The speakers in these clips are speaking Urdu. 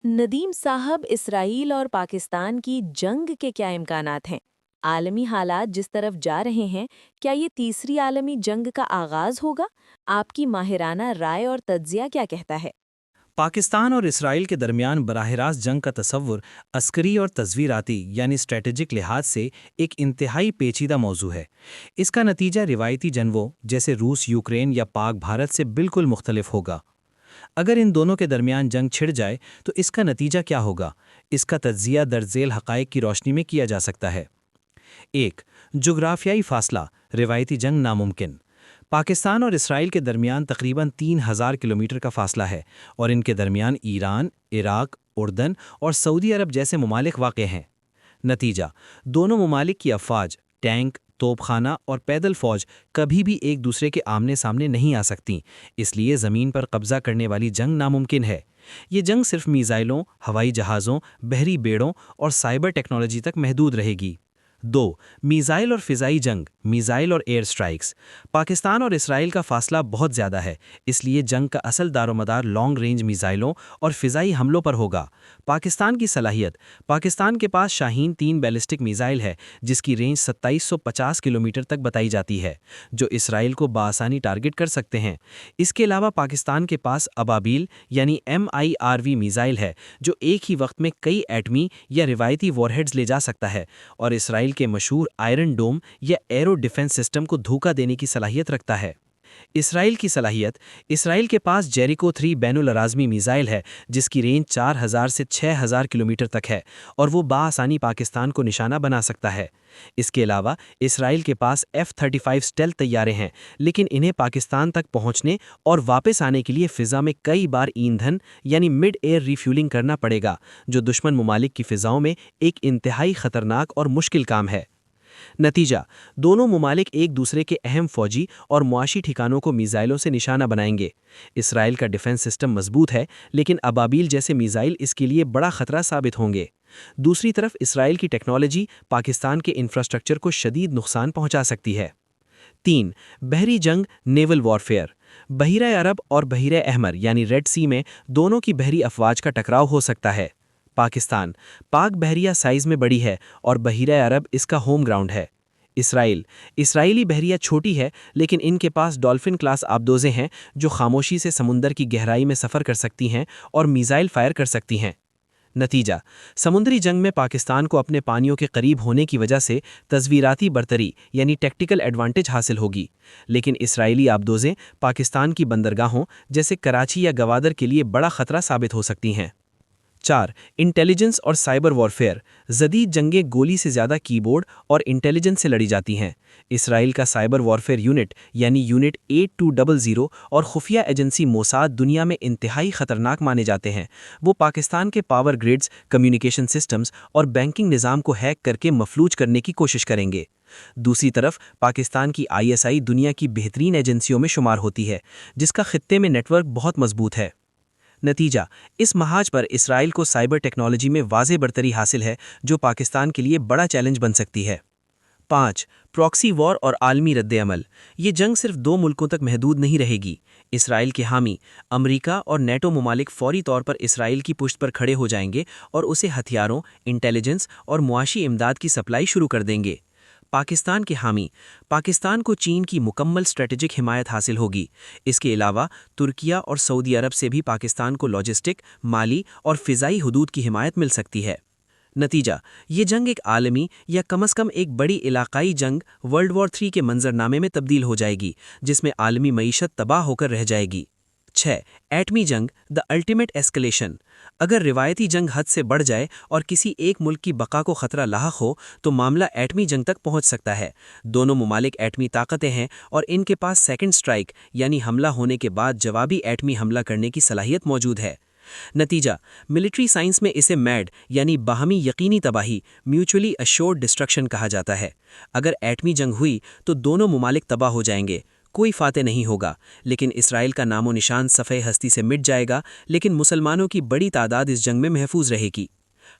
ندیم صاحب، اسرائیل اور پاکستان کی جنگ کے کیا امکانات ہیں؟ عالمی حالات جس طرف جا رہے ہیں، کیا یہ تیسری عالمی جنگ کا آغاز ہوگا؟ آپ کی ماہرانہ رائے اور تجزیہ کیا کہتا ہے؟ پاکستان اور اسرائیل کے درمیان براہ راست جنگ کا تصور عسکری اور تصویراتی یعنی اسٹریٹجک لحاظ سے ایک انتہائی پیچیدہ موضوع ہے۔ اس کا نتیجہ روایتی جنگوں جیسے روس یوکرین یا پاک بھارت سے بالکل مختلف ہوگا۔ اگر ان دونوں کے درمیان جنگ چھڑ جائے تو اس کا نتیجہ کیا ہوگا؟ اس کا تجزیہ درج ذیل حقائق کی روشنی میں کیا جا سکتا ہے۔ ایک، جغرافیائی فاصلہ، روایتی جنگ ناممکن۔ پاکستان اور اسرائیل کے درمیان تقریباً 3000 کلومیٹر کا فاصلہ ہے اور ان کے درمیان ایران، عراق، اردن اور سعودی عرب جیسے ممالک واقع ہیں۔ نتیجہ، دونوں ممالک کی افواج، ٹینک، توپ خانہ اور پیدل فوج کبھی بھی ایک دوسرے کے آمنے سامنے نہیں آ سکتیں، اس لیے زمین پر قبضہ کرنے والی جنگ ناممکن ہے۔ یہ جنگ صرف میزائلوں، ہوائی جہازوں، بحری بیڑوں اور سائبر ٹیکنالوجی تک محدود رہے گی۔ دو، میزائل اور فضائی جنگ، میزائل اور ایئر سٹرائکس۔ پاکستان اور اسرائیل کا فاصلہ بہت زیادہ ہے، اس لیے جنگ کا اصل دار و مدار لانگ رینج میزائلوں اور فضائی حملوں پر ہوگا۔ پاکستان کی صلاحیت، پاکستان کے پاس شاہین 3 بیلسٹک میزائل ہے جس کی رینج 2750 کلومیٹر تک بتائی جاتی ہے، جو اسرائیل کو بآسانی ٹارگٹ کر سکتے ہیں۔ اس کے علاوہ پاکستان کے پاس ابابیل یعنی MIRV میزائل ہے جو ایک ہی وقت میں کئی ایٹمی یا روایتی وار ہیڈز لے جا سکتا ہے، اور اسرائیل کے مشہور آئرن ڈوم یا ایرو ڈیفنس سسٹم کو دھوکہ دینے کی صلاحیت رکھتا ہے۔ اسرائیل کی صلاحیت، اسرائیل کے پاس جیریکو 3 بین الارازمی میزائل ہے جس کی رینج 4000 سے 6000 کلومیٹر تک ہے اور وہ بآسانی پاکستان کو نشانہ بنا سکتا ہے۔ اس کے علاوہ اسرائیل کے پاس F-35 اسٹیلتھ طیارے ہیں، لیکن انہیں پاکستان تک پہنچنے اور واپس آنے کے لیے فضا میں کئی بار ایندھن یعنی مڈ ایئر ریفیولنگ کرنا پڑے گا، جو دشمن ممالک کی فضاؤں میں ایک انتہائی خطرناک اور مشکل کام ہے۔ نتیجہ، دونوں ممالک ایک دوسرے کے اہم فوجی اور معاشی ٹھکانوں کو میزائلوں سے نشانہ بنائیں گے۔ اسرائیل کا ڈیفنس سسٹم مضبوط ہے، لیکن ابابیل جیسے میزائل اس کے لیے بڑا خطرہ ثابت ہوں گے۔ دوسری طرف اسرائیل کی ٹیکنالوجی پاکستان کے انفراسٹرکچر کو شدید نقصان پہنچا سکتی ہے۔ تین، بحری جنگ نیول وارفیئر۔ بحیرہ عرب اور بحیرہ احمر یعنی ریڈ سی میں دونوں کی بحری افواج کا ٹکراؤ ہو سکتا ہے۔ پاکستان، پاک بحریہ سائز میں بڑی ہے اور بحیرہ عرب اس کا ہوم گراؤنڈ ہے۔ اسرائیلی بحریہ چھوٹی ہے، لیکن ان کے پاس ڈولفن کلاس آبدوزیں ہیں جو خاموشی سے سمندر کی گہرائی میں سفر کر سکتی ہیں اور میزائل فائر کر سکتی ہیں۔ نتیجہ، سمندری جنگ میں پاکستان کو اپنے پانیوں کے قریب ہونے کی وجہ سے تصویراتی برتری یعنی ٹیکٹیکل ایڈوانٹیج حاصل ہوگی، لیکن اسرائیلی آبدوزیں پاکستان کی بندرگاہوں جیسے کراچی یا گوادر کے لیے بڑا خطرہ ثابت ہو سکتی ہیں۔ چار، انٹیلیجنس اور سائبر وارفیئر۔ جدید جنگیں گولی سے زیادہ کی بورڈ اور انٹیلیجنس سے لڑی جاتی ہیں۔ اسرائیل کا سائبر وارفیئر یونٹ یعنی یونٹ 8200 اور خفیہ ایجنسی موساد دنیا میں انتہائی خطرناک مانے جاتے ہیں۔ وہ پاکستان کے پاور گریڈز، کمیونیکیشن سسٹمز اور بینکنگ نظام کو ہیک کر کے مفلوج کرنے کی کوشش کریں گے۔ دوسری طرف پاکستان کی ISI دنیا کی بہترین ایجنسیوں میں شمار ہوتی ہے، جس کا خطے میں نیٹ ورک بہت مضبوط ہے۔ نتیجہ، اس محاذ پر اسرائیل کو سائبر ٹیکنالوجی میں واضح برتری حاصل ہے جو پاکستان کے لیے بڑا چیلنج بن سکتی ہے۔ 5، پراکسی وار اور عالمی رد عمل۔ یہ جنگ صرف 2 ملکوں تک محدود نہیں رہے گی۔ اسرائیل کے حامی امریکہ اور نیٹو ممالک فوری طور پر اسرائیل کی پشت پر کھڑے ہو جائیں گے اور اسے ہتھیاروں، انٹیلیجنس اور معاشی امداد کی سپلائی شروع کر دیں گے۔ پاکستان کے حامی، پاکستان کو چین کی مکمل اسٹریٹجک حمایت حاصل ہوگی۔ اس کے علاوہ ترکیہ اور سعودی عرب سے بھی پاکستان کو لاجسٹک، مالی اور فضائی حدود کی حمایت مل سکتی ہے۔ نتیجہ، یہ جنگ ایک عالمی یا کم از کم ایک بڑی علاقائی جنگ ورلڈ وار 3 کے منظرنامے میں تبدیل ہو جائے گی، جس میں عالمی معیشت تباہ ہو کر رہ جائے گی۔ 6، ایٹمی جنگ، دی الٹیمیٹ ایسکلیشن۔ اگر روایتی جنگ حد سے بڑھ جائے اور کسی ایک ملک کی بقا کو خطرہ لاحق ہو تو معاملہ ایٹمی جنگ تک پہنچ سکتا ہے۔ دونوں ممالک ایٹمی طاقتیں ہیں اور ان کے پاس سیکنڈ سٹرائک یعنی حملہ ہونے کے بعد جوابی ایٹمی حملہ کرنے کی صلاحیت موجود ہے۔ نتیجہ، ملٹری سائنس میں اسے میڈ یعنی باہمی یقینی تباہی، میوچولی اشورڈ ڈسٹرکشن کہا جاتا ہے۔ اگر ایٹمی جنگ ہوئی تو دونوں ممالک تباہ ہو جائیں گے، کوئی فاتح نہیں ہوگا، لیکن اسرائیل کا نام و نشان صفحہ ہستی سے مٹ جائے گا، لیکن مسلمانوں کی بڑی تعداد اس جنگ میں محفوظ رہے گی۔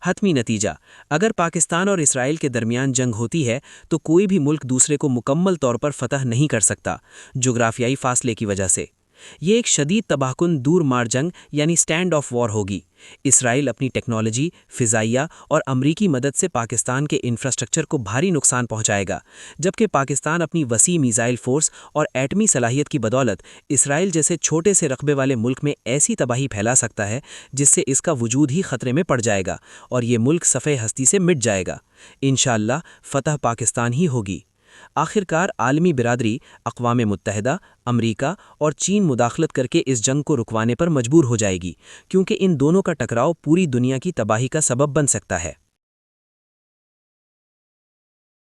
حتمی نتیجہ، اگر پاکستان اور اسرائیل کے درمیان جنگ ہوتی ہے تو کوئی بھی ملک دوسرے کو مکمل طور پر فتح نہیں کر سکتا، جغرافیائی فاصلے کی وجہ سے۔ یہ ایک شدید تباہ کن دور مار جنگ یعنی سٹینڈ آف وار ہوگی۔ اسرائیل اپنی ٹیکنالوجی، فضائیہ اور امریکی مدد سے پاکستان کے انفراسٹرکچر کو بھاری نقصان پہنچائے گا، جبکہ پاکستان اپنی وسیع میزائل فورس اور ایٹمی صلاحیت کی بدولت اسرائیل جیسے چھوٹے سے رقبے والے ملک میں ایسی تباہی پھیلا سکتا ہے جس سے اس کا وجود ہی خطرے میں پڑ جائے گا اور یہ ملک صفحہ ہستی سے مٹ جائے گا۔ انشاءاللہ فتح پاکستان ہی ہوگی۔ آخرکار عالمی برادری، اقوام متحدہ، امریکہ اور چین مداخلت کر کے اس جنگ کو رکوانے پر مجبور ہو جائے گی، کیونکہ ان دونوں کا ٹکراؤ پوری دنیا کی تباہی کا سبب بن سکتا ہے۔